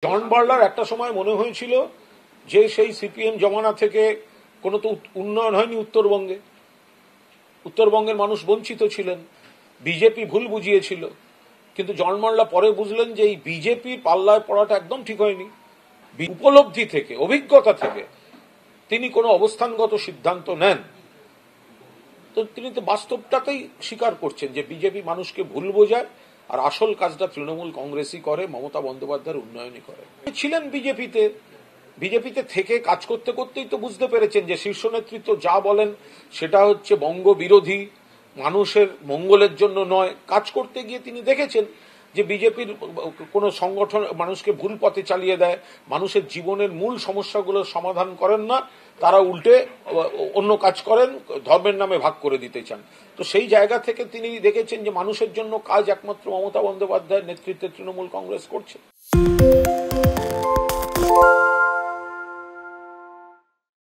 জন বার্লার একটা সময় মনে হয়েছিল যে সেই সিপিএম জমানা থেকে কোনো তো উন্নয়ন হয়নি উত্তরবঙ্গে। উত্তরবঙ্গের মানুষ বঞ্চিত ছিলেন, বিজেপি ভুল বুঝিয়েছিল। কিন্তু জন বার্লা পরে বুঝলেন যে এই বিজেপি পাল্লায় পড়াটা একদম ঠিক হয়নি। উপলব্ধি থেকে, অভিজ্ঞতা থেকে তিনি কোনো অবস্থানগত সিদ্ধান্ত নেন। তো তিনি তো বাস্তবটাকেই স্বীকার করছেন যে বিজেপি মানুষকে ভুল বোঝায়, আর আসল কাজটা তৃণমূল কংগ্রেসই করে, মমতা বন্দ্যোপাধ্যায়ের উন্নয়নই করে। ছিলেন বিজেপিতে থেকে কাজ করতে করতেই তো বুঝতে পেরেছেন যে শীর্ষ নেতৃত্ব যা বলেন সেটা হচ্ছে বঙ্গ বিরোধী, মানুষের মঙ্গলের জন্য নয়। কাজ করতে গিয়ে তিনি দেখেছেন যে বিজেপির কোন সংগঠন মানুষকে ভুল পথে চালিয়ে দেয়, মানুষের জীবনের মূল সমস্যাগুলোর সমাধান করেন না, তারা উল্টে অন্য কাজ করেন, ধর্মের নামে ভাগ করে দিতে চান। তো সেই জায়গা থেকে তিনি দেখেছেন যে মানুষের জন্য কাজ একমাত্র মমতা বন্দ্যোপাধ্যায়ের নেতৃত্বে তৃণমূল কংগ্রেস করছে।